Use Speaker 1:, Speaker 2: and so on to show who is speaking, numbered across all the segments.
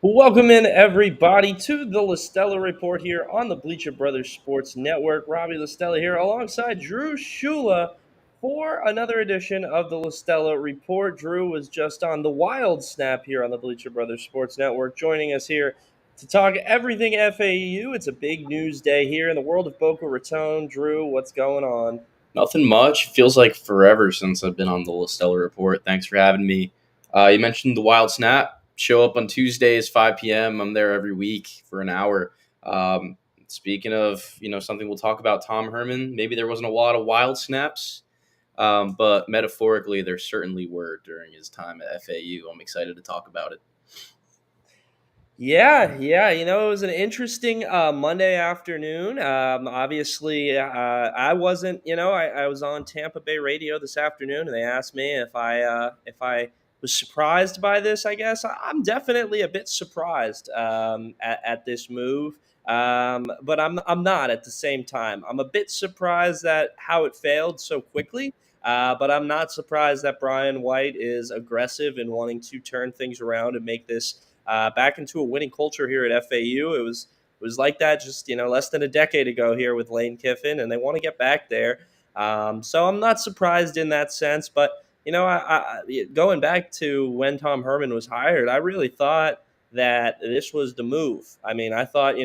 Speaker 1: Welcome in, everybody, to the Lastella Report here on the Bleacher Brothers Sports Network. Robbie Lastella here alongside Drew Scuilla for another edition of the Lastella Report. Drew was just on the wild snap here on the Bleacher Brothers Sports Network, joining us here to talk everything FAU. It's a big news day here in the world of Boca Raton. Drew, what's going on?
Speaker 2: Nothing much. Feels like forever since I've been on the Lastella Report. Thanks for having me. You mentioned the Wild Snap. Show up on Tuesdays, 5 p.m. I'm there every week for an hour. Speaking of, something we'll talk about, Tom Herman. Maybe there wasn't a lot of wild snaps, but metaphorically, there certainly were during his time at FAU. I'm excited to talk about it.
Speaker 1: Yeah. It was an interesting Monday afternoon. Obviously, I wasn't. I was on Tampa Bay radio this afternoon, and they asked me if I was surprised by this. I guess I'm definitely a bit surprised at this move, but I'm not at the same time. I'm a bit surprised at how it failed so quickly. But I'm not surprised that Brian White is aggressive in wanting to turn things around and make this back into a winning culture here at FAU. It was like that just less than a decade ago here with Lane Kiffin, and they want to get back there. So I'm not surprised in that sense. But going back to when Tom Herman was hired, I really thought that this was the move. I mean, I thought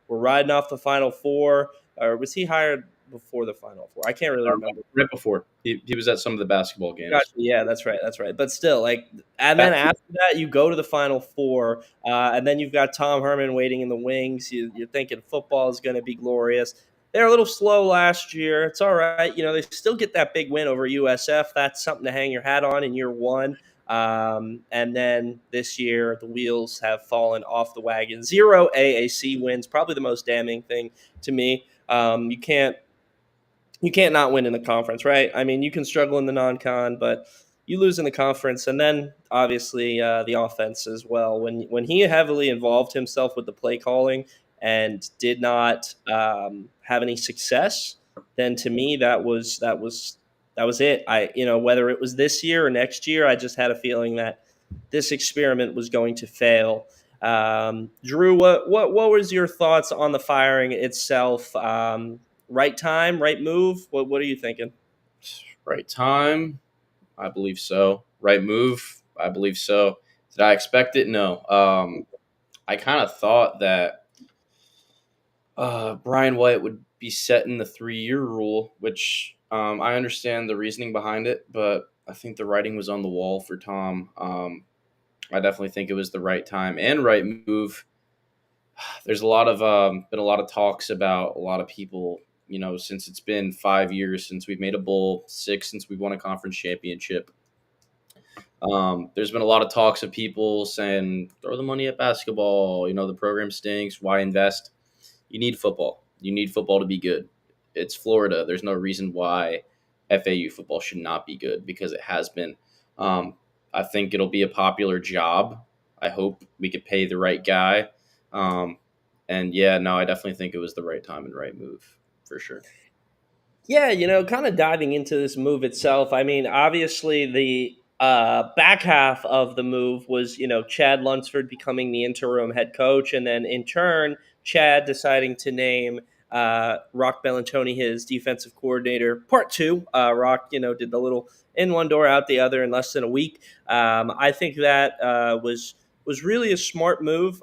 Speaker 1: we're riding off the Final Four, or was he hired before the Final Four? I can't really remember.
Speaker 2: Right before. He was at some of the basketball games.
Speaker 1: Gotcha. Yeah, that's right. But still, and then after that, you go to the Final Four, and then you've got Tom Herman waiting in the wings. You're thinking football is going to be glorious. They're a little slow last year. It's all right. They still get that big win over USF. That's something to hang your hat on in year one. And then this year, the wheels have fallen off the wagon. 0 AAC wins, probably the most damning thing to me. You can't not win in the conference, right? I mean, you can struggle in the non-con, but you lose in the conference, and then obviously the offense as well. When he heavily involved himself with the play calling and did not have any success, then to me that was it. Whether it was this year or next year, I just had a feeling that this experiment was going to fail. Drew, what was your thoughts on the firing itself? Right time, right move? What are you thinking?
Speaker 2: Right time? I believe so. Right move? I believe so. Did I expect it? No. I kind of thought that Brian White would be setting the 3-year rule, which I understand the reasoning behind it, but I think the writing was on the wall for Tom. I definitely think it was the right time and right move. There's been a lot of talks about a lot of people, since it's been 5 years since we've made a bowl, 6 since we've won a conference championship. There's been a lot of talks of people saying, throw the money at basketball. The program stinks. Why invest? You need football. You need football to be good. It's Florida. There's no reason why FAU football should not be good because it has been. I think it'll be a popular job. I hope we could pay the right guy. I definitely think it was the right time and right move for sure.
Speaker 1: Yeah, kind of diving into this move itself. I mean, obviously the back half of the move was, Chad Lunsford becoming the interim head coach, and then in turn, Chad deciding to name Rock Bellantoni his defensive coordinator. Part two, Rock, did the little in one door, out the other in less than a week. I think that was really a smart move.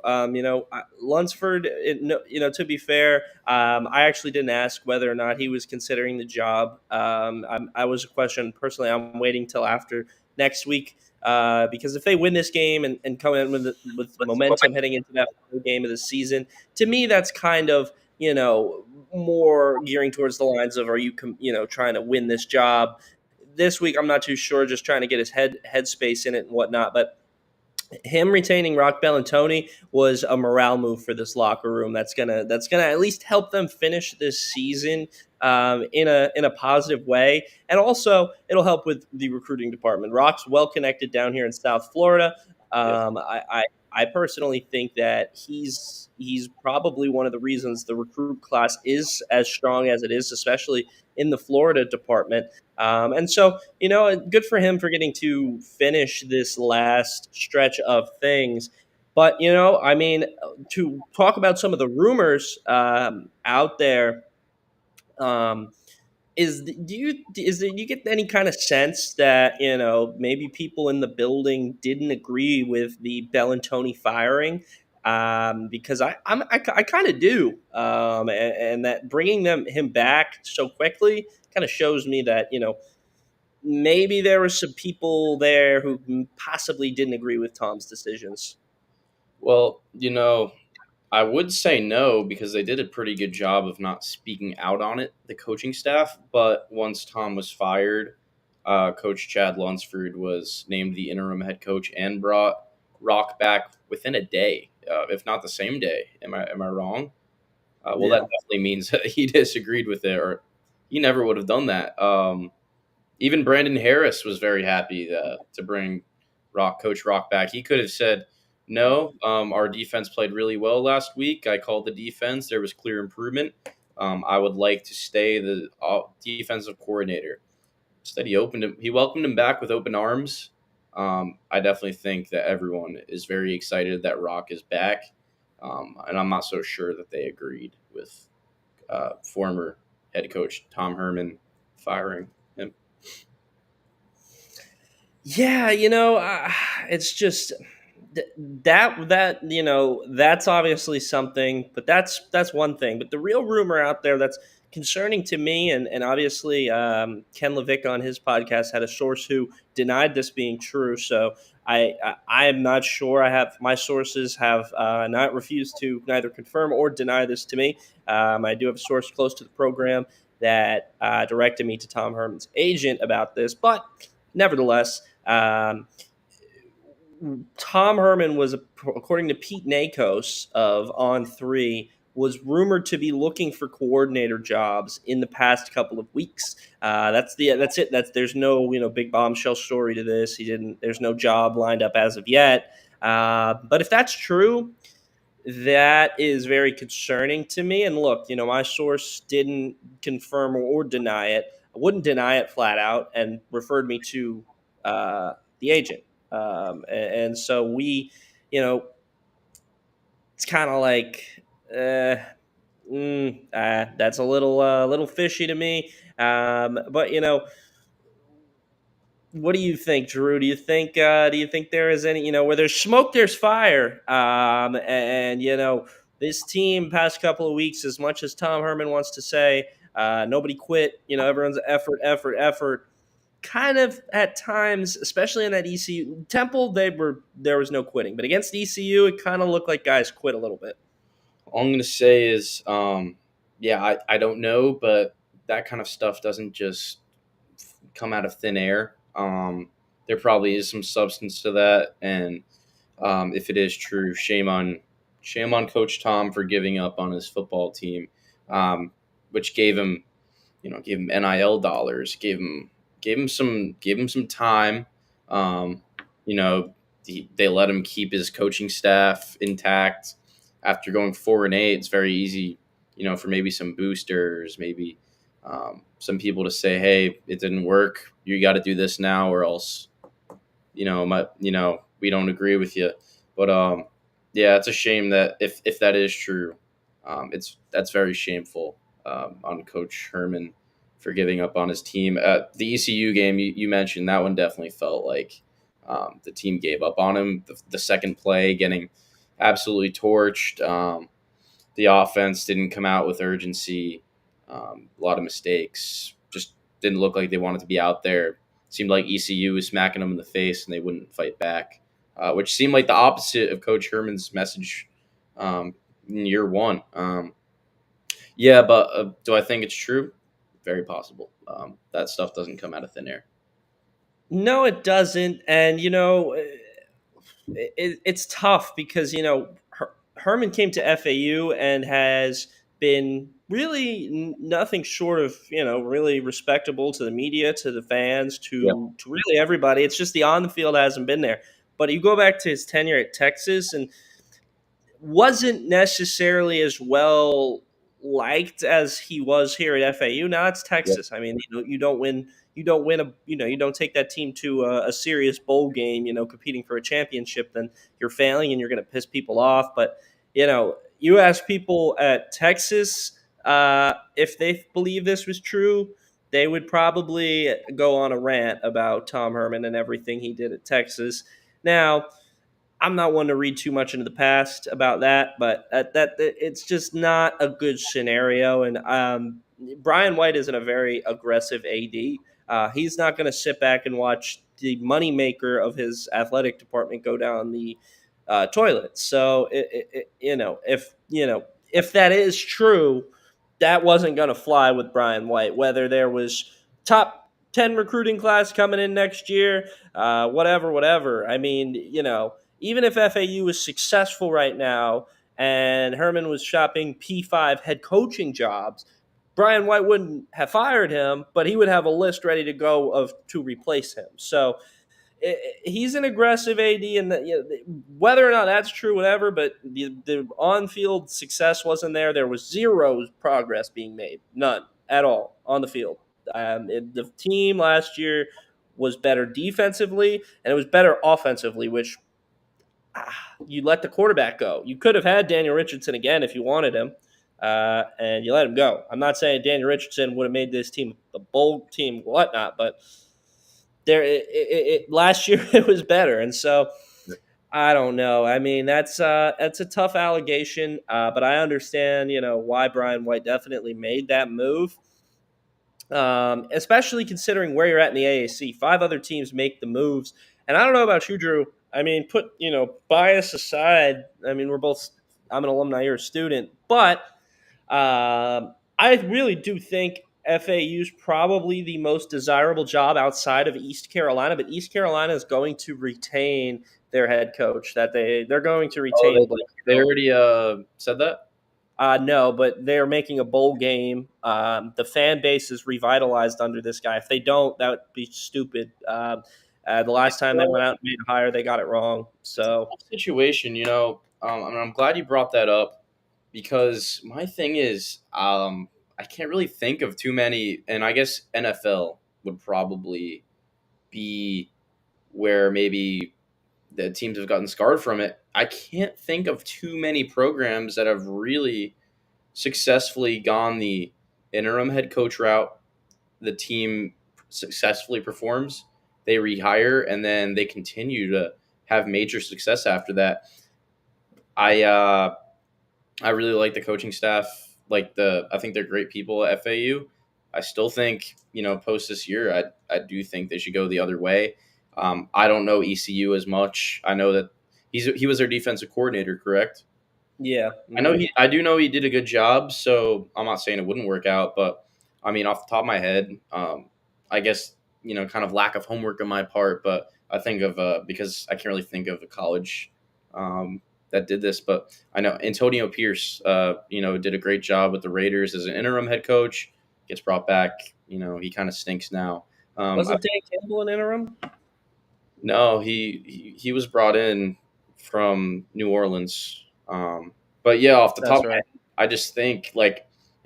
Speaker 1: Lunsford, to be fair, I actually didn't ask whether or not he was considering the job. I was a question personally. I'm waiting till after next week because if they win this game and come in with momentum heading into that game of the season, to me that's kind of more gearing towards the lines of, are you trying to win this job? This week, I'm not too sure, just trying to get his headspace in it and whatnot. But him retaining Rock Bellantoni was a morale move for this locker room. That's gonna at least help them finish this season in a positive way, and also it'll help with the recruiting department. Rock's well connected down here in South Florida. I personally think that he's probably one of the reasons the recruit class is as strong as it is, especially in the Florida department. And so, good for him for getting to finish this last stretch of things. But, I mean, to talk about some of the rumors out there, um, do you get any kind of sense that maybe people in the building didn't agree with the Bellantoni firing? Because I kind of do, and that bringing him back so quickly kind of shows me that maybe there were some people there who possibly didn't agree with Tom's decisions.
Speaker 2: Well, I would say no because they did a pretty good job of not speaking out on it, the coaching staff. But once Tom was fired, Coach Chad Lunsford was named the interim head coach and brought Rock back within a day, if not the same day. Am I wrong? Well, that
Speaker 1: Yeah.
Speaker 2: definitely means that he disagreed with it, or he never would have done that. Even Brandon Harris was very happy to bring Coach Rock back. He could have said, "No, our defense played really well last week. I called the defense. There was clear improvement. I would like to stay the defensive coordinator." Instead, he welcomed him back with open arms. I definitely think that everyone is very excited that Rock is back, and I'm not so sure that they agreed with former head coach Tom Herman firing him.
Speaker 1: Yeah, it's just th- that's obviously something, but that's one thing. But the real rumor out there that's concerning to me, and obviously Ken Levick on his podcast had a source who denied this being true. So I am not sure. I have my sources have not refused to neither confirm or deny this to me. I do have a source close to the program that directed me to Tom Herman's agent about this, but nevertheless. Tom Herman was, according to Pete Nakos of On Three, was rumored to be looking for coordinator jobs in the past couple of weeks. That's it. There's no big bombshell story to this. He didn't. There's no job lined up as of yet. But if that's true, that is very concerning to me. And look, my source didn't confirm or deny it. I wouldn't deny it flat out, and referred me to the agent. And so it's kind of like, that's a little fishy to me. But what do you think, Drew? Do you think there is any, where there's smoke, there's fire? And this team past couple of weeks, as much as Tom Herman wants to say, nobody quit. Everyone's effort, effort, effort. Kind of at times, especially in that ECU Temple, there was no quitting, but against ECU, it kind of looked like guys quit a little bit.
Speaker 2: All I'm going to say is, yeah, I don't know, but that kind of stuff doesn't just come out of thin air. There probably is some substance to that, and if it is true, shame on Coach Tom for giving up on his football team, which gave him NIL dollars, gave him some time. Um, you know, they let him keep his coaching staff intact. After going 4-8, it's very easy, for maybe some boosters, maybe some people to say, "Hey, it didn't work. You got to do this now, or else, we don't agree with you." But yeah, it's a shame that if that is true, that's very shameful on Coach Herman for giving up on his team. The ECU game you mentioned, that one definitely felt like the team gave up on him. The second play, getting absolutely torched. The offense didn't come out with urgency. A lot of mistakes. Just didn't look like they wanted to be out there. Seemed like ECU was smacking them in the face and they wouldn't fight back, which seemed like the opposite of Coach Herman's message in year one. Yeah, but do I think it's true? Very possible. That stuff doesn't come out of thin air.
Speaker 1: No, it doesn't. And it's tough because Herman came to FAU and has been really nothing short of really respectable to the media, to the fans,
Speaker 2: Yeah.
Speaker 1: to really everybody. It's just the on the field hasn't been there. But you go back to his tenure at Texas, and wasn't necessarily as well liked as he was here at FAU. Now it's
Speaker 2: Yep.
Speaker 1: Texas. I mean, you don't win a, you don't take that team to a serious bowl game, competing for a championship, then you're failing and you're going to piss people off. But you ask people at Texas if they believe this was true, they would probably go on a rant about Tom Herman and everything he did at Texas. Now, I'm not one to read too much into the past about that, but that it's just not a good scenario. And Brian White isn't a very aggressive AD. He's not going to sit back and watch the moneymaker of his athletic department go down the toilet. So, if that is true, that wasn't going to fly with Brian White. Whether there was top 10 recruiting class coming in next year, whatever. I mean, even if FAU was successful right now and Herman was shopping P5 head coaching jobs, Brian White wouldn't have fired him, but he would have a list ready to go of to replace him. So he's an aggressive AD, and whether or not that's true, whatever. But the on-field success wasn't there. There was zero progress being made, none at all on the field. The team last year was better defensively, and it was better offensively, which you let the quarterback go. You could have had Daniel Richardson again if you wanted him, and you let him go. I'm not saying Daniel Richardson would have made this team a bowl team, whatnot, but last year it was better, and so I don't know. I mean, that's a tough allegation, but I understand why Brian White definitely made that move. Especially considering where you're at in the AAC. 5 other teams make the moves. And I don't know about you, Drew. I mean, put, bias aside, I mean, I'm an alumni, you're a student. But I really do think FAU is probably the most desirable job outside of East Carolina. But East Carolina is going to retain their head coach. They're going to
Speaker 2: Oh,
Speaker 1: retain Blake.
Speaker 2: they already said that?
Speaker 1: No, but they're making a bowl game. The fan base is revitalized under this guy. If they don't, that would be stupid. The last time they went out and made a hire, they got it wrong. So
Speaker 2: Situation, and I'm glad you brought that up because my thing is, I can't really think of too many, and I guess NFL would probably be where maybe the teams have gotten scarred from it. I can't think of too many programs that have really successfully gone the interim head coach route. The team successfully performs, they rehire, and then they continue to have major success after that. I really like the coaching staff. I think they're great people at FAU. I still think post this year, I do think they should go the other way. I don't know ECU as much. I know that he was their defensive coordinator, correct?
Speaker 1: yeah,
Speaker 2: I do know he did a good job. So I'm not saying it wouldn't work out, but I mean, off the top of my head, I guess kind of lack of homework on my part. But I think of because I can't really think of a college that did this, but I know Antonio Pierce, did a great job with the Raiders as an interim head coach. Gets brought back. He kind of stinks now.
Speaker 1: wasn't Dan Campbell an interim?
Speaker 2: No, he was brought in from New Orleans. But yeah, off the
Speaker 1: That's
Speaker 2: top,
Speaker 1: right.
Speaker 2: I just think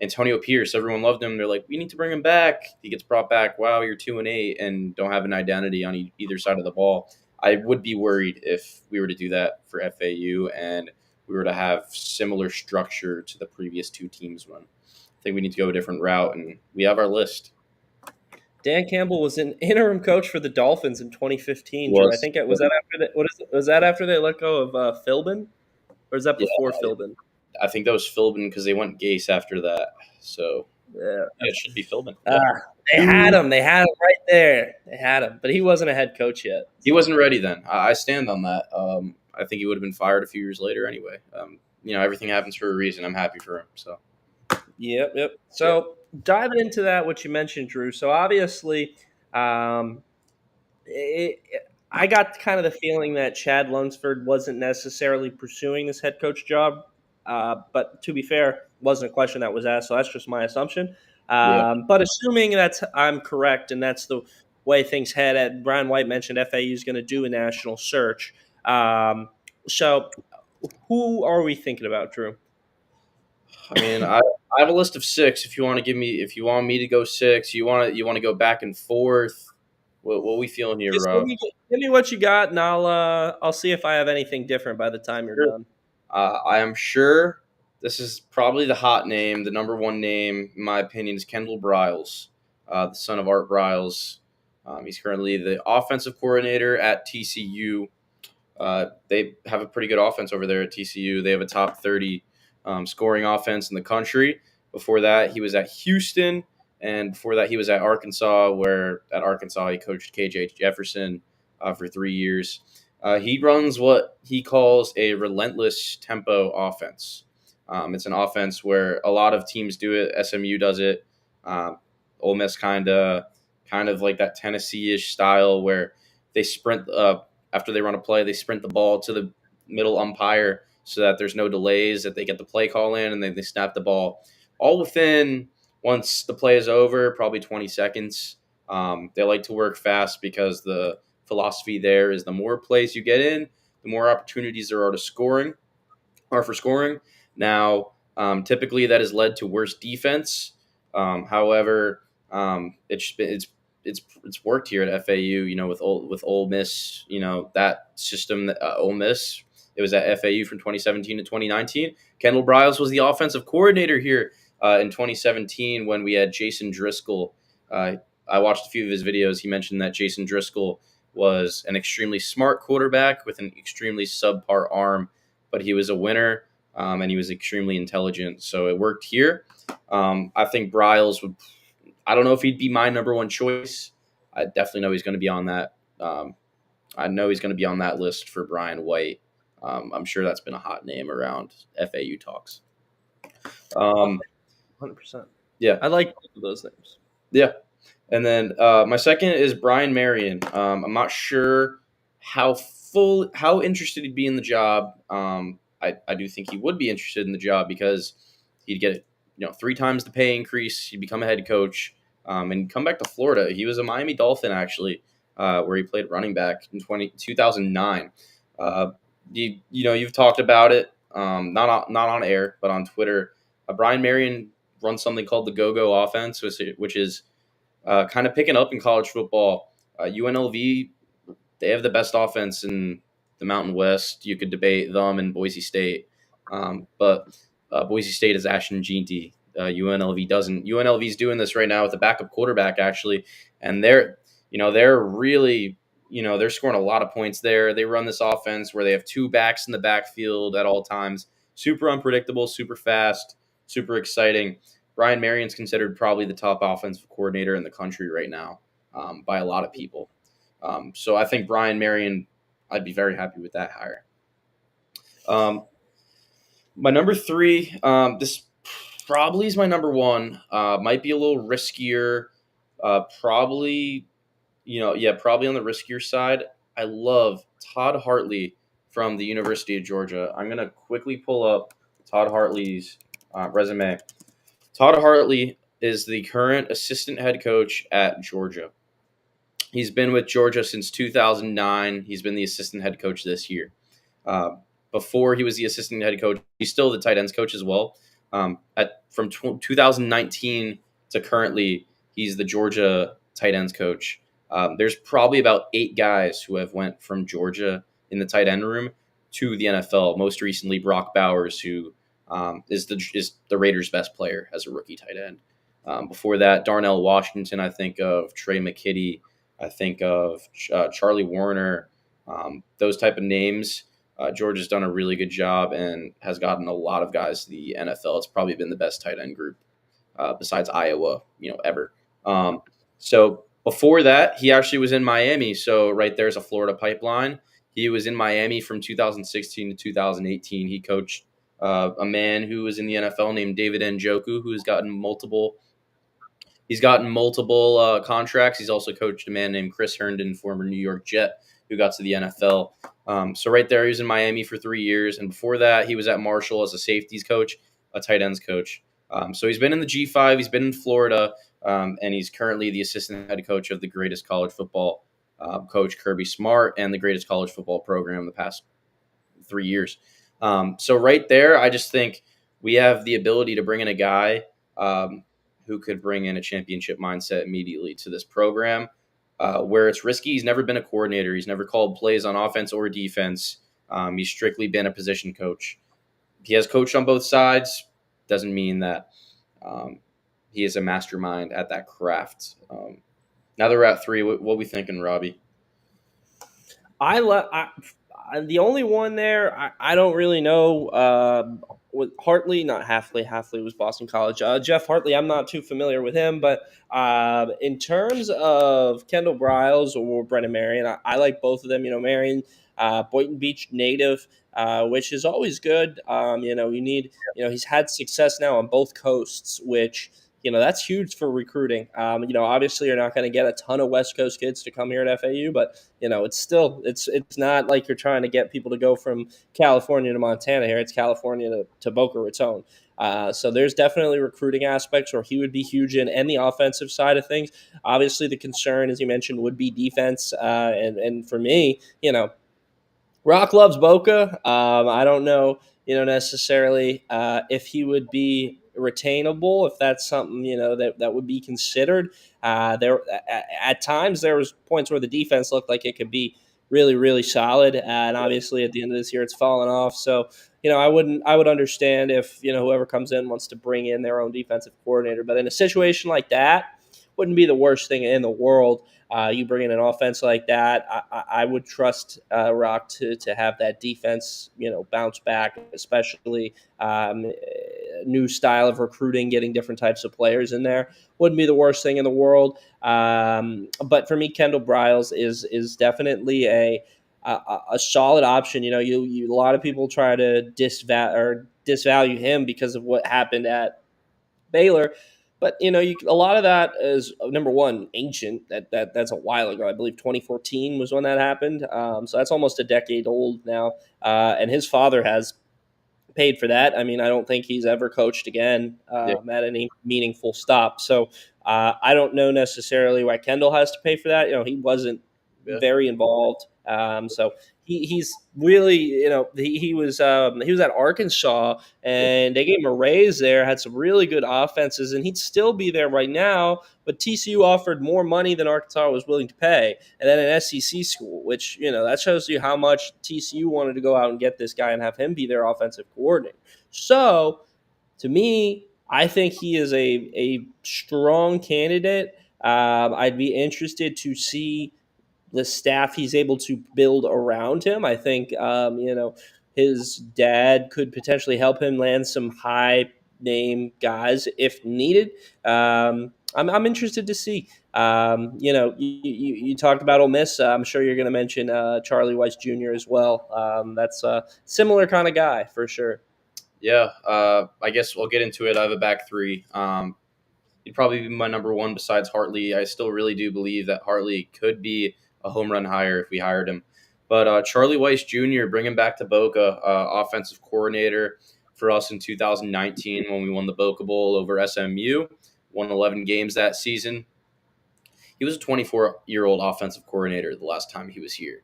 Speaker 2: Antonio Pierce, everyone loved him. They're like, we need to bring him back. He gets brought back. Wow, you're 2-8 and don't have an identity on either side of the ball. I would be worried if we were to do that for FAU and we were to have similar structure to the previous 2 teams run. I think we need to go a different route, and we have our list.
Speaker 1: Dan Campbell was an interim coach for the Dolphins in 2015. Drew. I
Speaker 2: Was
Speaker 1: think it was that after was that after they let go of Philbin, or is that
Speaker 2: yeah,
Speaker 1: before Philbin?
Speaker 2: I think that was Philbin because they went Gase after that. So
Speaker 1: Yeah.
Speaker 2: it should be Philbin.
Speaker 1: They had him. They had him right there. They had him, but he wasn't a head coach yet.
Speaker 2: He wasn't ready then. I stand on that. I think he would have been fired a few years later anyway. Everything happens for a reason. I'm happy for him. So
Speaker 1: Yep. So diving into that, what you mentioned, Drew. So obviously, I got kind of the feeling that Chad Lunsford wasn't necessarily pursuing this head coach job. But to be fair, wasn't a question that was asked, so that's just my assumption.
Speaker 2: yeah,
Speaker 1: But assuming I'm correct, and that's way things head. Brian White mentioned FAU is going to do a national search. So who are we thinking about, Drew?
Speaker 2: I mean, I have a list of 6. If you want to if you want me to go 6, you want to go back and forth. What are we feeling here,
Speaker 1: Just
Speaker 2: Rob?
Speaker 1: give me what you got, and I'll see if I have anything different by the time you're
Speaker 2: Sure.
Speaker 1: done.
Speaker 2: I am sure this is probably the hot name, the number one name, in my opinion, is Kendall Briles, the son of Art Briles. He's currently the offensive coordinator at TCU. They have a pretty good offense over there at TCU. They have a top 30 scoring offense in the country. Before that, he was at Houston, and before that, he was at Arkansas, where at Arkansas he coached KJ Jefferson for 3 years. He runs what he calls a relentless tempo offense. It's an offense where a lot of teams do it. SMU does it. Ole Miss kind of like that Tennessee-ish style where they sprint after they run a play, they sprint the ball to the middle umpire so that there's no delays, that they get the play call in, and then they snap the ball all within, once the play is over, probably 20 seconds. They like to work fast because the philosophy there is the more plays you get in, the more opportunities there are for scoring. Now, typically that has led to worse defense. However, it's worked here at FAU. With Ole Miss, that system that Ole Miss. It was at FAU from 2017 to 2019. Kendall Briles was the offensive coordinator here in 2017 when we had Jason Driscoll. I watched a few of his videos. He mentioned that Jason Driscoll was an extremely smart quarterback with an extremely subpar arm, but he was a winner and he was extremely intelligent. So it worked here. I think Briles would. I don't know if he'd be my number one choice. I definitely know he's going to be on that. I know he's going to be on that list for Brian White. I'm sure that's been a hot name around FAU talks.
Speaker 1: 100%.
Speaker 2: Yeah,
Speaker 1: I like both of those names.
Speaker 2: Yeah, and then my second is Brian Marion. I'm not sure how interested he'd be in the job. I do think he would be interested in the job because he'd get 3 times the pay increase. He'd become a head coach and come back to Florida. He was a Miami Dolphin actually, where he played running back in 2009. You've talked about it, not on air, but on Twitter. Brian Marion runs something called the Go-Go offense, which is kind of picking up in college football. UNLV, they have the best offense in the Mountain West. You could debate them and Boise State, but Boise State is Ashton Jeanty. UNLV doesn't. UNLV's doing this right now with a backup quarterback actually, and they're really they're scoring a lot of points there. They run this offense where they have 2 backs in the backfield at all times. Super unpredictable, super fast, super exciting. Brian Marion's considered probably the top offensive coordinator in the country right now by a lot of people. So I think Brian Marion, I'd be very happy with that hire. My number 3, this probably is my number 1. Might be a little riskier. Probably probably on the riskier side. I love Todd Hartley from the University of Georgia. I'm going to quickly pull up Todd Hartley's resume. Todd Hartley is the current assistant head coach at Georgia. He's been with Georgia since 2009. He's been the assistant head coach this year. Before he was the assistant head coach, he's still the tight ends coach as well. From 2019 to currently, he's the Georgia tight ends coach. There's probably about 8 guys who have went from Georgia in the tight end room to the NFL. Most recently, Brock Bowers, who is the Raiders' best player as a rookie tight end. Before that, Darnell Washington. I think of Trey McKitty. I think of Charlie Warner. Those type of names. Georgia's done a really good job and has gotten a lot of guys to the NFL. It's probably been the best tight end group besides Iowa, ever. So before that, he actually was in Miami. So right there's a Florida pipeline. He was in Miami from 2016 to 2018. He coached a man who was in the NFL named David Njoku, who's gotten multiple. He's gotten multiple contracts. He's also coached a man named Chris Herndon, former New York Jet, who got to the NFL. So right there, he was in Miami for 3 years. And before that, he was at Marshall as a safeties coach, a tight ends coach. So he's been in the G5. He's been in Florida. and he's currently the assistant head coach of the greatest college football coach, Kirby Smart, and the greatest college football program the past 3 years. So right there, I just think we have the ability to bring in a guy who could bring in a championship mindset immediately to this program. Where it's risky, he's never been a coordinator. He's never called plays on offense or defense. He's strictly been a position coach. He has coached on both sides. Doesn't mean that um, he is a mastermind at that craft. Now that we're at three, what we thinking, Robbie?
Speaker 1: The only one there I don't really know. With Hartley, not Halfley. Halfley was Boston College. Jeff Hartley, I'm not too familiar with him, but in terms of Kendall Briles or Brennan Marion, I like both of them. Marion, Boynton Beach native, which is always good. You need, he's had success now on both coasts, which that's huge for recruiting. Obviously you're not going to get a ton of West Coast kids to come here at FAU, but it's still it's not like you're trying to get people to go from California to Montana here. It's California to Boca Raton. So there's definitely recruiting aspects where he would be huge in, and the offensive side of things. Obviously, the concern, as you mentioned, would be defense. And for me, Rock loves Boca. I don't know, necessarily if he would be retainable, if that's something that would be considered. There at times there was points where the defense looked like it could be really really solid, and obviously at the end of this year it's fallen off. So I would understand if whoever comes in wants to bring in their own defensive coordinator, but in a situation like that, wouldn't be the worst thing in the world. You bring in an offense like that, I would trust Rock to have that defense, bounce back, especially new style of recruiting, getting different types of players in there. Wouldn't be the worst thing in the world. But for me, Kendall Briles is definitely a solid option. A lot of people try to disvalue him because of what happened at Baylor. But a lot of that is number one ancient. That's a while ago. I believe 2014 was when that happened. So that's almost a decade old now. And his father has paid for that. I mean, I don't think he's ever coached again
Speaker 2: Yeah,
Speaker 1: at any meaningful stop. So I don't know necessarily why Kendall has to pay for that. He wasn't
Speaker 2: yeah,
Speaker 1: very involved. So he's really, he was at Arkansas and they gave him a raise there, had some really good offenses, and he'd still be there right now. But TCU offered more money than Arkansas was willing to pay, and then an SEC school, which that shows you how much TCU wanted to go out and get this guy and have him be their offensive coordinator. So to me, I think he is a strong candidate. I'd be interested to see the staff he's able to build around him. I think his dad could potentially help him land some high name guys if needed. I'm interested to see. You talked about Ole Miss. I'm sure you're going to mention Charlie Weiss Jr. as well. That's a similar kind of guy for sure.
Speaker 2: yeah. I guess we'll get into it. I have a back three. He'd probably be my number one besides Hartley. I still really do believe that Hartley could be a home run hire if we hired him. But Charlie Weiss Jr., bring him back to Boca, offensive coordinator for us in 2019 when we won the Boca Bowl over SMU, won 11 games that season. He was a 24-year-old offensive coordinator the last time he was here.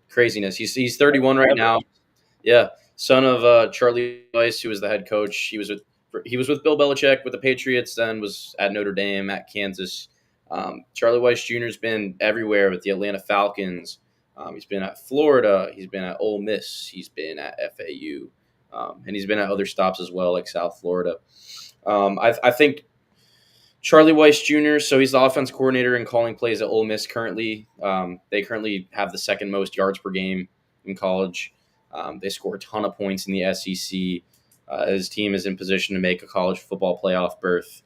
Speaker 2: Craziness. He's 31 right now. Yeah, son of Charlie Weiss, who was the head coach. He was with Bill Belichick with the Patriots, then was at Notre Dame, at Kansas. Charlie Weiss Jr. has been everywhere with the Atlanta Falcons. He's been at Florida. He's been at Ole Miss. He's been at FAU. And he's been at other stops as well, like South Florida. I think Charlie Weiss Jr., so he's the offense coordinator and calling plays at Ole Miss currently. They currently have the second most yards per game in college. They score a ton of points in the SEC. His team is in position to make a college football playoff berth.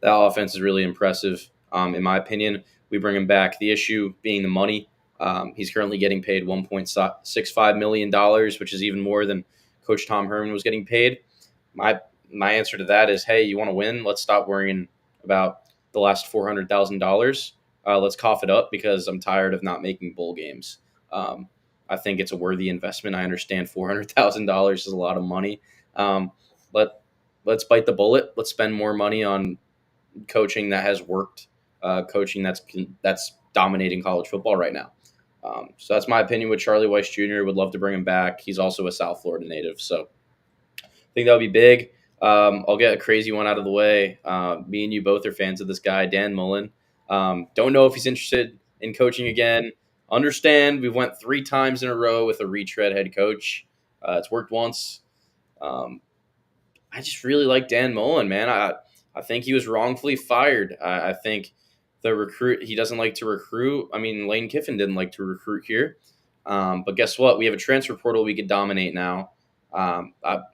Speaker 2: That offense is really impressive, in my opinion. We bring him back. The issue being the money. He's currently getting paid $1.65 million, which is even more than Coach Tom Herman was getting paid. My answer to that is, hey, you want to win? Let's stop worrying about the last $400,000. Let's cough it up because I'm tired of not making bowl games. I think it's a worthy investment. I understand $400,000 is a lot of money. Let's bite the bullet. Let's spend more money on coaching that has worked, coaching that's dominating college football right now. So that's my opinion with Charlie Weiss Jr. Would love to bring him back. He's also a South Florida native, so I think that would be big. I'll get a crazy one out of the way. Me and you both are fans of this guy, Dan Mullen. Don't know if he's interested in coaching again. Understand we went 3 times in a row with a retread head coach. It's worked once. Um, I just really like Dan Mullen, man. I think he was wrongfully fired. I think the recruit he doesn't like to recruit. I mean, Lane Kiffin didn't like to recruit here, but guess what? We have a transfer portal we could dominate now. I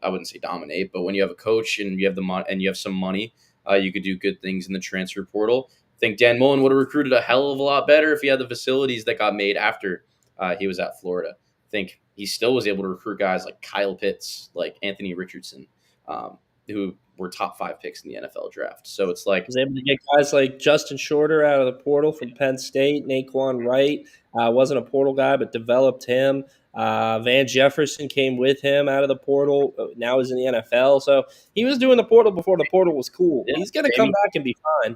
Speaker 2: wouldn't say dominate, but when you have a coach and you have the and you have some money, you could do good things in the transfer portal. I think Dan Mullen would have recruited a hell of a lot better if he had the facilities that got made after he was at Florida. I think he still was able to recruit guys like Kyle Pitts, like Anthony Richardson, who were top 5 picks in the NFL draft. So it's like,
Speaker 1: Was able to get guys like Justin Shorter out of the portal from Penn State, Naquan Wright, wasn't a portal guy, but developed him. Van Jefferson came with him out of the portal. Now he's in the NFL. So he was doing the portal before the portal was cool.
Speaker 2: yeah,
Speaker 1: He's going to come
Speaker 2: Damian,
Speaker 1: back and be fine.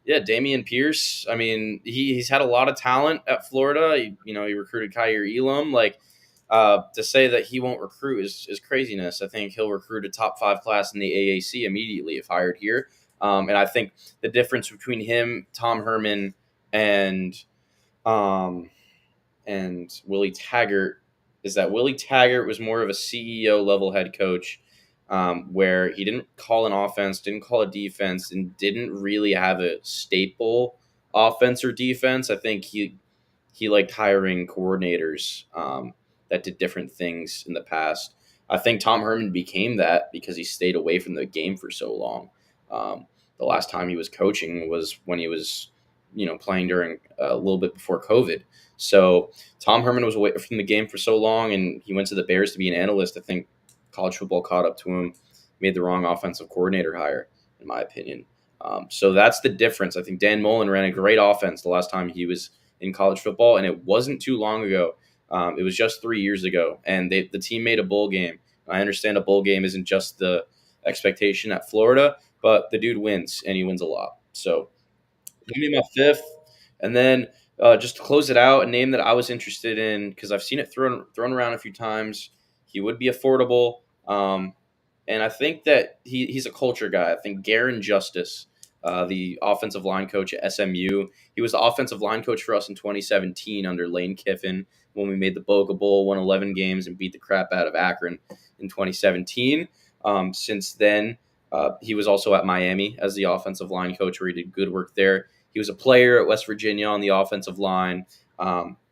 Speaker 2: yeah, Damian Pierce. I mean, he's had a lot of talent at Florida. He recruited Kyer Elam. Like, to say that he won't recruit is craziness. I think he'll recruit a top 5 class in the AAC immediately if hired here. And I think the difference between him, Tom Herman, and um, Willie Taggart is that Willie Taggart was more of a CEO level head coach, where he didn't call an offense, didn't call a defense, and didn't really have a staple offense or defense. I think he liked hiring coordinators that did different things in the past. I think Tom Herman became that because he stayed away from the game for so long. The last time he was coaching was when he was, playing during a little bit before COVID. So Tom Herman was away from the game for so long, and he went to the Bears to be an analyst. I think college football caught up to him, made the wrong offensive coordinator hire, in my opinion. So that's the difference. I think Dan Mullen ran a great offense the last time he was in college football, and it wasn't too long ago. It was just 3 years ago, and the team made a bowl game. I understand a bowl game isn't just the expectation at Florida, but the dude wins, and he wins a lot. So give me my fifth, and then just to close it out, a name that I was interested in because I've seen it thrown around a few times. He would be affordable, and I think that he's a culture guy. I think Garin Justice, the offensive line coach at SMU, he was the offensive line coach for us in 2017 under Lane Kiffin when we made the Boca Bowl, won 11 games, and beat the crap out of Akron in 2017. Since then, he was also at Miami as the offensive line coach, where he did good work there. He was a player at West Virginia on the offensive line.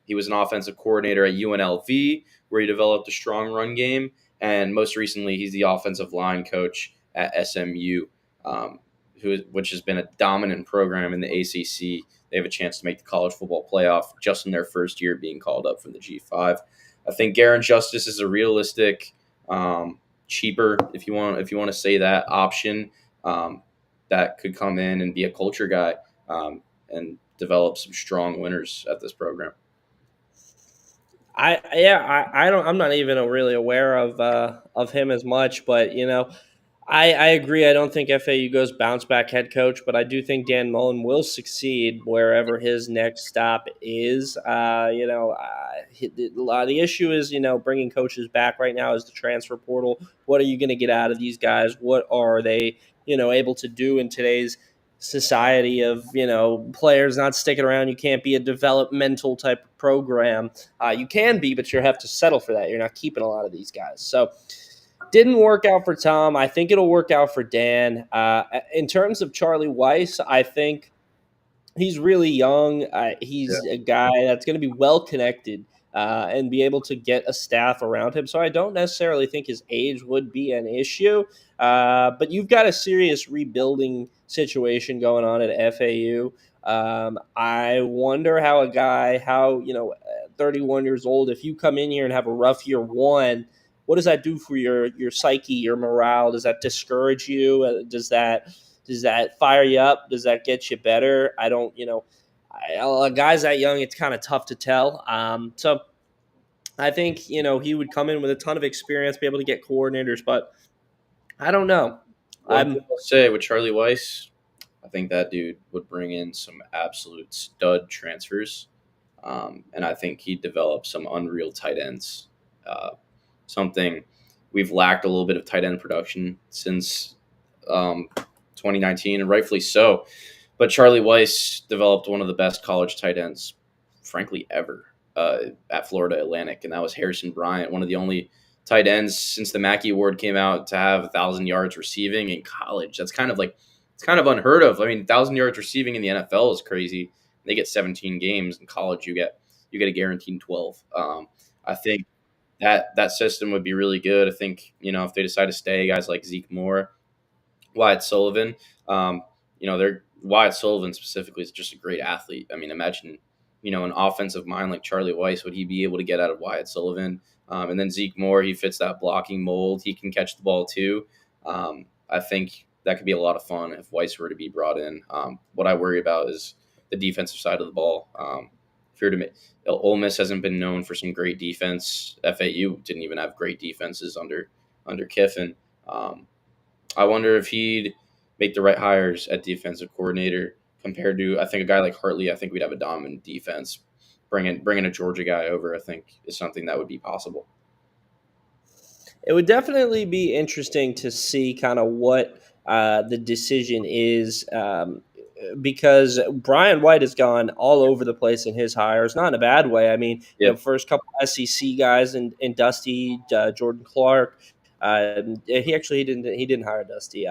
Speaker 2: He was an offensive coordinator at UNLV, where he developed a strong run game. And most recently, he's the offensive line coach at SMU, which has been a dominant program in the ACC. They have a chance to make the college football playoff just in their first year being called up from the G5. I think Garin Justice is a realistic, cheaper, if you want to say that, option that could come in and be a culture guy and develop some strong winners at this program.
Speaker 1: I don't. I'm not even really aware of him as much, but I agree. I don't think FAU goes bounce back head coach, but I do think Dan Mullen will succeed wherever his next stop is. The issue is bringing coaches back right now is the transfer portal. What are you going to get out of these guys? What are they able to do in today's society of players not sticking around? You can't be a developmental type of program. You can be, but you have to settle for that. You're not keeping a lot of these guys. So didn't work out for Tom. I think it'll work out for Dan. In terms of Charlie Weiss, I think he's really young. He's a guy that's going to be well connected and be able to get a staff around him. So I don't necessarily think his age would be an issue. But you've got a serious rebuilding situation going on at FAU. I wonder how 31 years old, if you come in here and have a rough year one, what does that do for your psyche, your morale? Does that discourage you? Does that fire you up? Does that get you better? I don't, guys that young, it's kind of tough to tell. So I think, he would come in with a ton of experience, be able to get coordinators, but I don't know.
Speaker 2: One thing I'll say with Charlie Weiss, I think that dude would bring in some absolute stud transfers, and I think he'd develop some unreal tight ends. Uh, Something we've lacked a little bit of tight end production since um, 2019, and rightfully so. But Charlie Weiss developed one of the best college tight ends, frankly, ever at Florida Atlantic, and that was Harrison Bryant, one of the only tight ends since the Mackey Award came out to have 1,000 yards receiving in college. That's kind of like it's kind of unheard of. I mean, 1,000 yards receiving in the NFL is crazy. They get 17 games in college. You get a guaranteed 12. I think that system would be really good. I think if they decide to stay guys like Zeke Moore, Wyatt Sullivan. They're Wyatt Sullivan specifically is just a great athlete. I mean, imagine an offensive mind like Charlie Weiss. Would he be able to get out of Wyatt Sullivan? And then Zeke Moore, he fits that blocking mold. He can catch the ball too. I think that could be a lot of fun if Weiss were to be brought in. What I worry about is the defensive side of the ball. If you're to Ole Miss hasn't been known for some great defense. FAU didn't even have great defenses under Kiffin. I wonder if he'd make the right hires at defensive coordinator compared to I think a guy like Hartley. I think we'd have a dominant defense. Bringing a Georgia guy over, I think, is something that would be possible.
Speaker 1: It would definitely be interesting to see kind of what the decision is, because Brian White has gone all over the place in his hires, not in a bad way. I mean,
Speaker 2: Yeah,
Speaker 1: first couple SEC guys in Dusty, Jordan Clark. He didn't hire Dusty.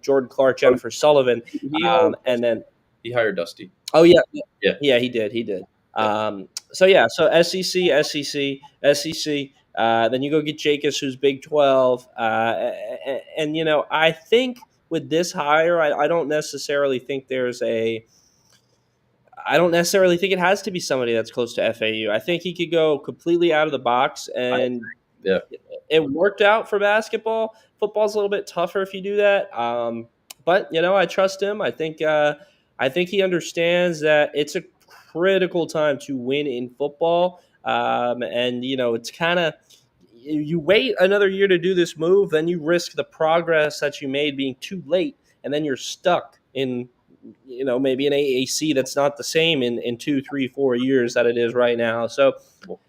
Speaker 1: Jordan Clark, Jennifer Sullivan,
Speaker 2: he hired
Speaker 1: and then
Speaker 2: he hired Dusty.
Speaker 1: oh yeah,
Speaker 2: Yeah,
Speaker 1: yeah, he did.
Speaker 2: yeah,
Speaker 1: So SEC. Then you go get Jacobs, who's Big 12, and I think with this hire, I don't necessarily think I don't necessarily think it has to be somebody that's close to FAU. I think he could go completely out of the box,
Speaker 2: I,
Speaker 1: and
Speaker 2: yeah.
Speaker 1: it worked out for basketball. Football's a little bit tougher if you do that. But I trust him. I think he understands that it's a critical time to win in football. And it's kind of you wait another year to do this move, then you risk the progress that you made being too late, and then you're stuck in maybe an AAC that's not the same in 2, 3, 4 years that it is right now. So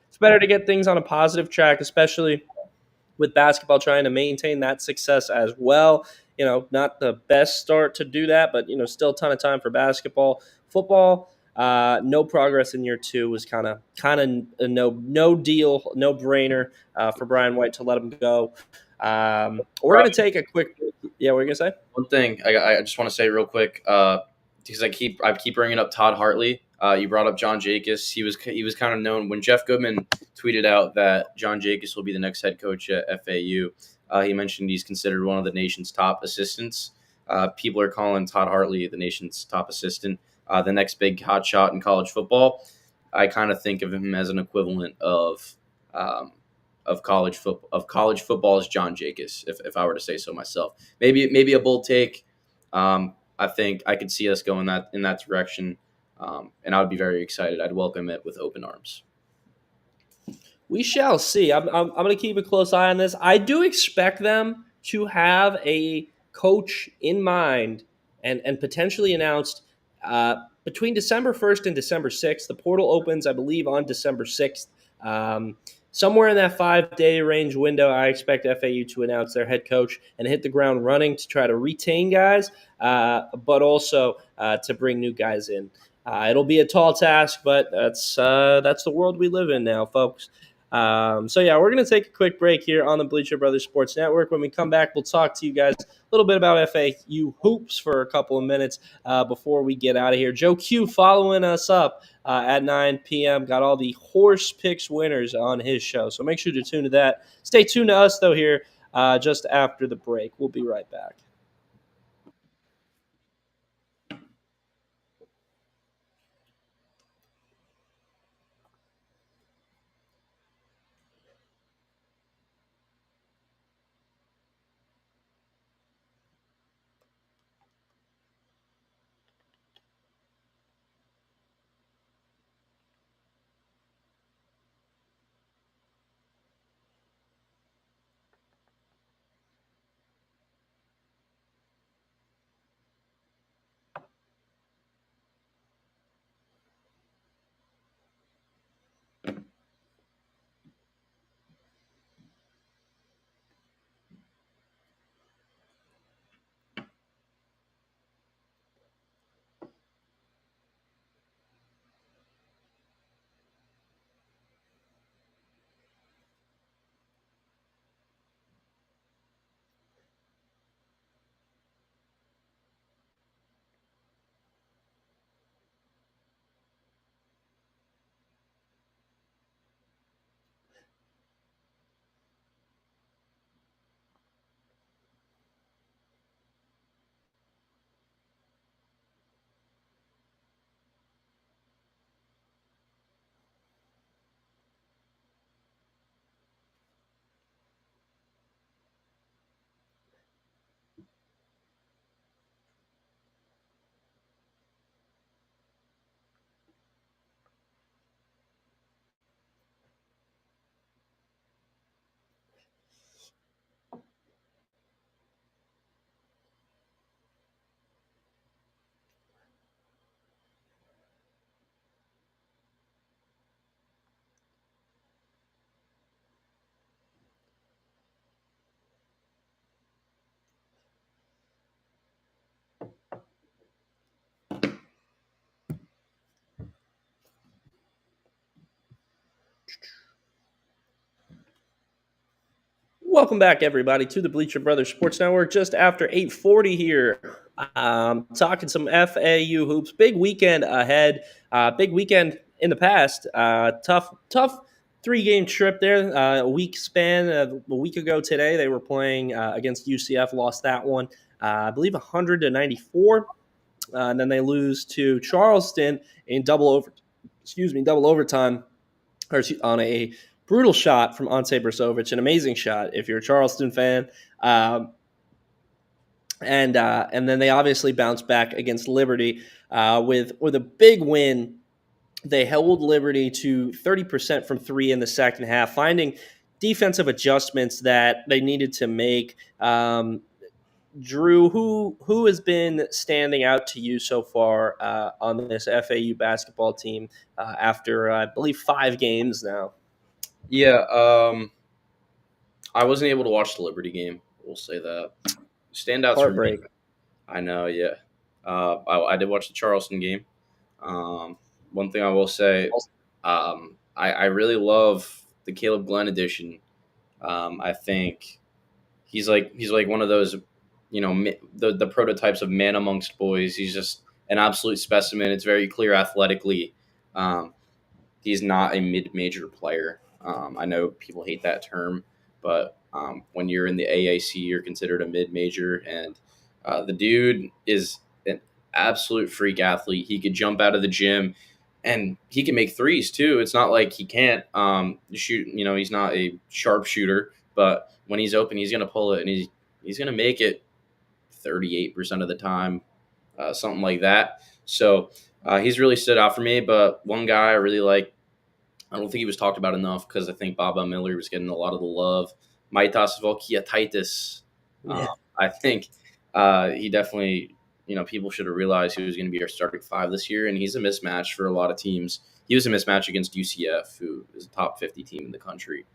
Speaker 1: it's better to get things on a positive track, especially with basketball trying to maintain that success as well. Not the best start to do that, but still a ton of time for basketball. Football, no progress in year two was kind of a no deal, no brainer for Brian White to let him go. We're gonna
Speaker 2: Robbie,
Speaker 1: take a quick. Yeah, what are you gonna say?
Speaker 2: one thing I just want to say real quick, because I keep bringing up Todd Hartley. You brought up John Jacobs. He was kind of known when Jeff Goodman tweeted out that John Jacobs will be the next head coach at FAU. He mentioned he's considered one of the nation's top assistants. People are calling Todd Hartley the nation's top assistant, the next big hot shot in college football. I kind of think of him as an equivalent um, of college football as John Jacobs, if I were to say so myself. Maybe a bold take. I think I could see us going in that direction, and I would be very excited. I'd welcome it with open arms.
Speaker 1: We shall see. I'm going to keep a close eye on this. I do expect them to have a coach in mind and potentially announced between December 1st and December 6th. The portal opens, I believe, on December 6th. Um, Somewhere in that 5-day range window, I expect FAU to announce their head coach and hit the ground running to try to retain guys, but also to bring new guys in. It'll be a tall task, but that's the world we live in now, folks. So yeah, we're going to take a quick break here on the Bleacher Brothers Sports Network. When we come back, we'll talk to you guys a little bit about FAU hoops for a couple of minutes before we get out of here. Joe Q following us up at 9 p.m. Got all the horse picks winners on his show. So make sure to tune to that. Stay tuned to us, though, here just after the break. We'll be right back. Welcome back, everybody, to the Bleacher Brothers Sports Network. Just after 8:40 here, talking some FAU hoops. Big weekend ahead. Big weekend in the past. Tough 3-game trip there. A week span. A week ago today, they were playing against UCF. Lost that one. I believe 100-94. And then they lose to Charleston in double overtime, or on a brutal shot from Ante Brsovic, an amazing shot if you're a Charleston fan. Um, and then they obviously bounced back against Liberty with a big win. They held Liberty to 30% from three in the second half, finding defensive adjustments that they needed to make. Drew, who has been standing out to you so far on this FAU basketball team after I believe 5 games now?
Speaker 2: Yeah, I wasn't able to watch the Liberty game. We'll say that. Standouts for me.
Speaker 1: Heartbreak.
Speaker 2: I know, yeah. I did watch the Charleston game. One thing I will say, I really love the Caleb Glenn edition. I think he's like one of those, the prototypes of man amongst boys. He's just an absolute specimen. It's very clear athletically. He's not a mid-major player. I know people hate that term, but when you're in the AAC, you're considered a mid-major, and the dude is an absolute freak athlete. He could jump out of the gym, and he can make threes too. It's not like he can't shoot. He's not a sharpshooter, but when he's open, he's going to pull it, and he's going to make it 38% of the time, something like that. So he's really stood out for me. But one guy I really like, I don't think he was talked about enough because I think Baba Miller was getting a lot of the love. Maitas Volkiataitis.
Speaker 1: Yeah.
Speaker 2: I think he definitely, people should have realized he was going to be our starting five this year, and he's a mismatch for a lot of teams. He was a mismatch against UCF, who is a top 50 team in the country.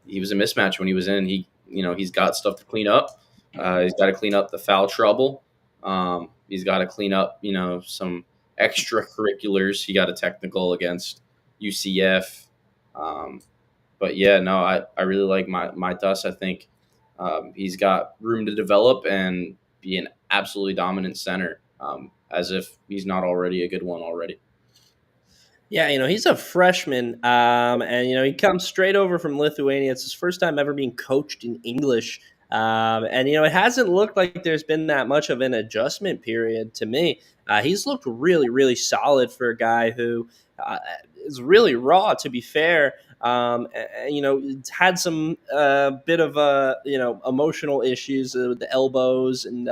Speaker 2: He was a mismatch when he was in. He's got stuff to clean up. He's got to clean up the foul trouble. He's got to clean up, some extracurriculars. He got a technical against UCF. But yeah, no, I really like my Dust. I think he's got room to develop and be an absolutely dominant center, as if he's not already a good one already.
Speaker 1: Yeah, he's a freshman, and he comes straight over from Lithuania. It's his first time ever being coached in English, and it hasn't looked like there's been that much of an adjustment period to me. He's looked really, really solid for a guy who is really raw. To be fair, had some bit of emotional issues with the elbows and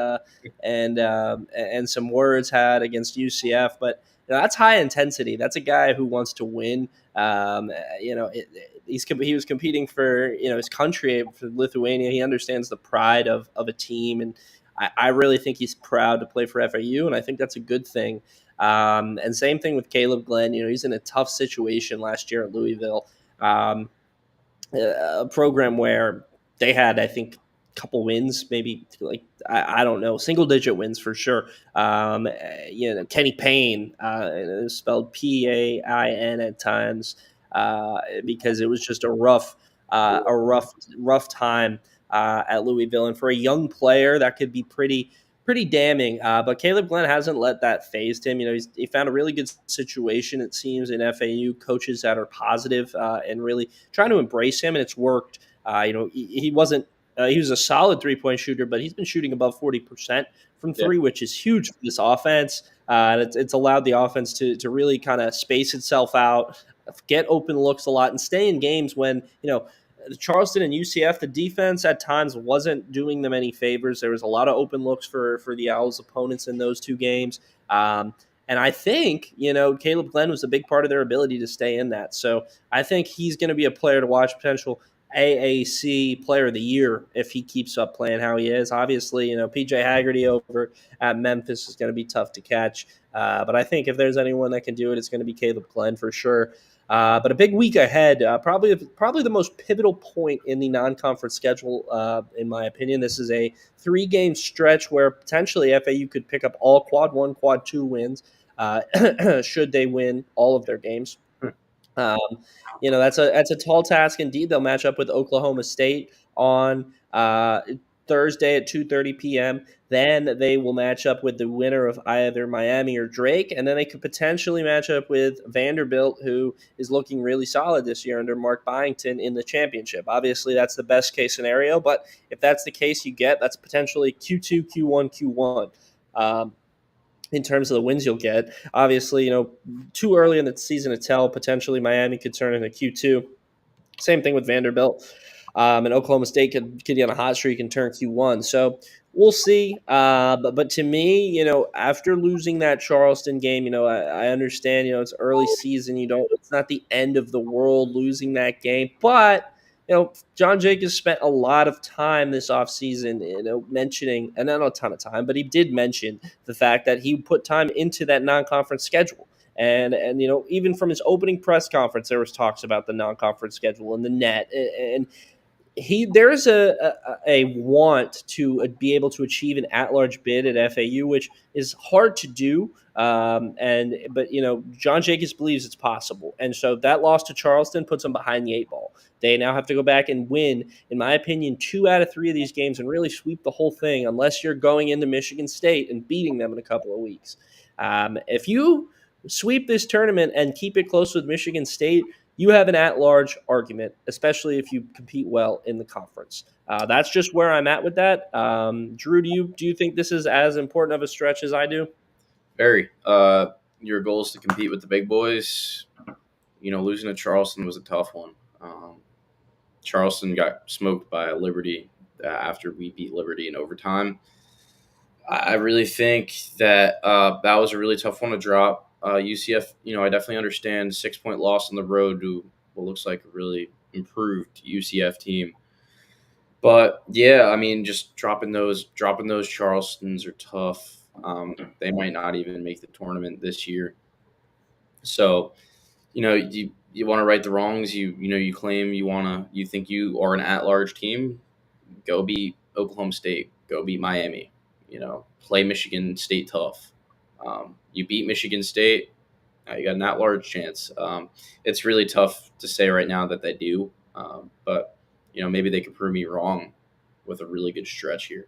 Speaker 1: some words had against UCF, but. That's high intensity. That's a guy who wants to win. He was competing for his country, for Lithuania. He understands the pride of a team, and I really think he's proud to play for FAU, and I think that's a good thing. And same thing with Caleb Glenn. He's in a tough situation last year at Louisville, a program where they had, I think, couple wins, maybe like I don't know, single digit wins for sure. Kenny Payne, it was spelled Pain at times, because it was just a rough time at Louisville, and for a young player that could be pretty damning. But Caleb Glenn hasn't let that phase him. He found a really good situation, it seems, in FAU, coaches that are positive and really trying to embrace him, and it's worked. He wasn't. He was a solid three-point shooter, but he's been shooting above 40% from three, which is huge for this offense. And it's allowed the offense to really kind of space itself out, get open looks a lot, and stay in games when, Charleston and UCF, the defense at times wasn't doing them any favors. There was a lot of open looks for the Owls' opponents in those 2 games. And I think, Caleb Glenn was a big part of their ability to stay in that. So I think he's going to be a player to watch, potential AAC Player of the Year if he keeps up playing how he is. Obviously, PJ Haggerty over at Memphis is going to be tough to catch. But I think if there's anyone that can do it, it's going to be Caleb Glenn for sure. But a big week ahead, probably the most pivotal point in the non-conference schedule, in my opinion. This is a 3-game stretch where potentially FAU could pick up all quad 1, quad 2 wins should they win all of their games. Um, that's a tall task indeed. They'll match up with Oklahoma State on Thursday at 2:30 p.m. Then they will match up with the winner of either Miami or Drake, and then they could potentially match up with Vanderbilt, who is looking really solid this year under Mark Byington in the championship. Obviously, that's the best case scenario, but if that's the case, that's potentially Q2, Q1, Q1. In terms of the wins you'll get. Obviously, too early in the season to tell. Potentially, Miami could turn into Q2. Same thing with Vanderbilt. And Oklahoma State could get on a hot streak and turn Q1. So we'll see. But to me, after losing that Charleston game, I understand, it's early season. It's not the end of the world losing that game. But, John Jacobs spent a lot of time this offseason, mentioning, and not a ton of time, but he did mention the fact that he put time into that non-conference schedule. And even from his opening press conference, there was talks about the non-conference schedule and the net, and there's a want to be able to achieve an at-large bid at FAU, which is hard to do. But John Jacobs believes it's possible, and so that loss to Charleston puts them behind the eight ball. They now have to go back and win, in my opinion, 2 out of 3 of these games and really sweep the whole thing, unless you're going into Michigan State and beating them in a couple of weeks. If you sweep this tournament and keep it close with Michigan State, you have an at-large argument, especially if you compete well in the conference. That's just where I'm at with that. Drew, do you think this is as important of a stretch as I do?
Speaker 2: Very. Your goal is to compete with the big boys. Losing to Charleston was a tough one. Charleston got smoked by Liberty after we beat Liberty in overtime. I really think that that was a really tough one to drop. UCF, I definitely understand 6-point loss on the road to what looks like a really improved UCF team. But yeah, I mean, just dropping those Charlestons are tough. They might not even make the tournament this year. So, you want to right the wrongs. You claim you think you are an at-large team. Go beat Oklahoma State. Go beat Miami. Play Michigan State tough. You beat Michigan State, you got an at-large chance. It's really tough to say right now that they do, but maybe they could prove me wrong with a really good stretch here.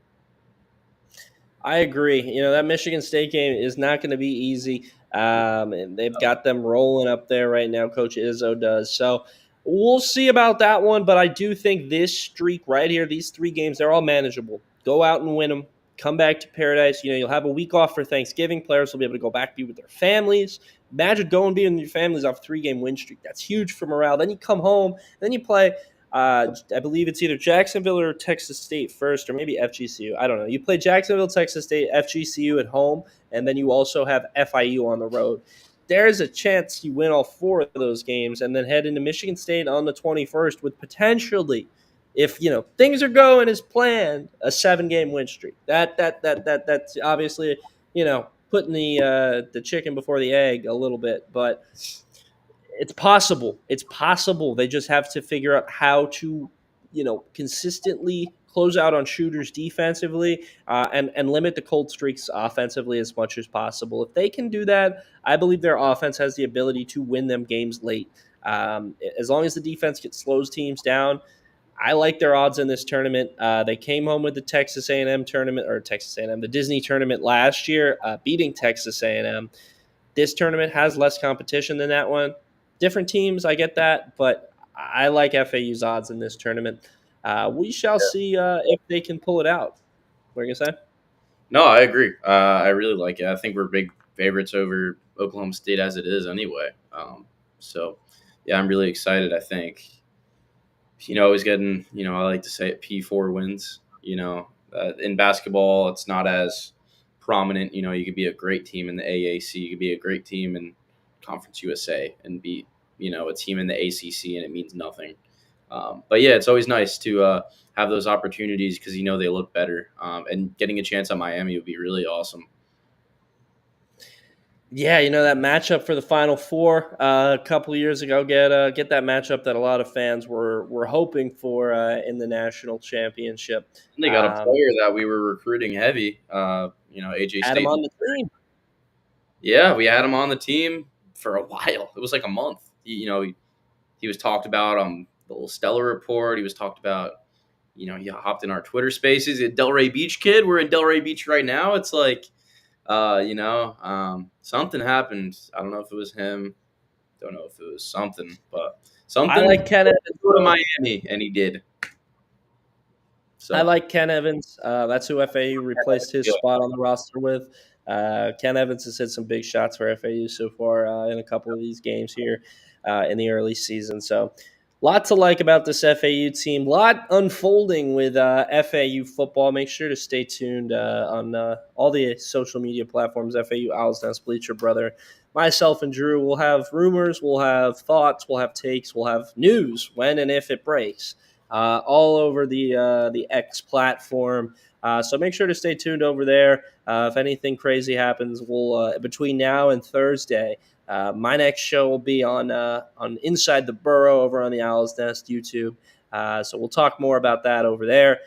Speaker 1: I agree. That Michigan State game is not going to be easy. And they've got them rolling up there right now. Coach Izzo does. So we'll see about that one. But I do think this streak right here, these 3 games, they're all manageable. Go out and win them. Come back to paradise. You'll have a week off for Thanksgiving. Players will be able to go back and be with their families. Imagine going being with your families off a 3-game win streak. That's huge for morale. Then you come home. Then you play. I believe it's either Jacksonville or Texas State first, or maybe FGCU. I don't know. You play Jacksonville, Texas State, FGCU at home, and then you also have FIU on the road. There's a chance you win all 4 of those games and then head into Michigan State on the 21st with potentially, if things are going as planned, a 7-game win streak. That's obviously putting the chicken before the egg a little bit, but it's possible. It's possible. They just have to figure out how to, consistently close out on shooters defensively and limit the cold streaks offensively as much as possible. If they can do that, I believe their offense has the ability to win them games late. As long as the defense slows teams down, I like their odds in this tournament. They came home with the Texas A&M tournament, or Texas A&M, the Disney tournament last year, beating Texas A&M. This tournament has less competition than that one. Different teams, I get that, but I like FAU's odds in this tournament. We shall see if they can pull it out. What are you going to say?
Speaker 2: No, I agree. I really like it. I think we're big favorites over Oklahoma State as it is anyway. So, yeah, I'm really excited. I think, always getting, I like to say it, P4 wins. In basketball, it's not as prominent. You could be a great team in the AAC. You could be a great team in Conference USA and beat, a team in the ACC, and it means nothing. But yeah, it's always nice to have those opportunities because they look better. And getting a chance at Miami would be really awesome.
Speaker 1: Yeah, that matchup for the Final Four a couple of years ago. Get that matchup that a lot of fans were hoping for in the national championship.
Speaker 2: And they got a player that we were recruiting heavy. AJ
Speaker 1: Had him on the team.
Speaker 2: Yeah, we had him on the team for a while. It was like a month. he was talked about on the Lastella Report. He was talked about. He hopped in our Twitter Spaces. A Delray Beach kid. We're in Delray Beach right now. It's like, something happened. I don't know if it was him. Don't know if it was something, but
Speaker 1: I
Speaker 2: something.
Speaker 1: like Ken Evans.
Speaker 2: Go to Miami, and he did.
Speaker 1: I
Speaker 2: So
Speaker 1: like Ken Evans. That's who FAU replaced his spot on the roster with. Ken Evans has hit some big shots for FAU so far in a couple of these games here in the early season. So, lot to like about this FAU team. Lot unfolding with FAU football. Make sure to stay tuned on all the social media platforms. FAU Owls Nest, Bleacher Brother. Myself and Drew will have rumors, we'll have thoughts, we'll have takes, we'll have news when and if it breaks. All over the X platform. So make sure to stay tuned over there. If anything crazy happens, we'll between now and Thursday. My next show will be on Inside the Burrow over on the Owl's Nest YouTube. So we'll talk more about that over there.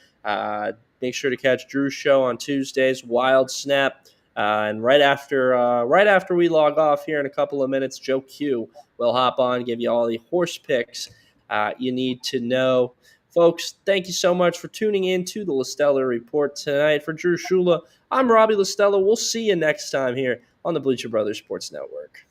Speaker 1: Make sure to catch Drew's show on Tuesdays, Wild Snap. And right after we log off here in a couple of minutes, Joe Q will hop on, give you all the horse picks you need to know. Folks, thank you so much for tuning in to the Lastella Report tonight. For Drew Scuilla, I'm Robbie Lastella. We'll see you next time here on the Bleacher Brothers Sports Network.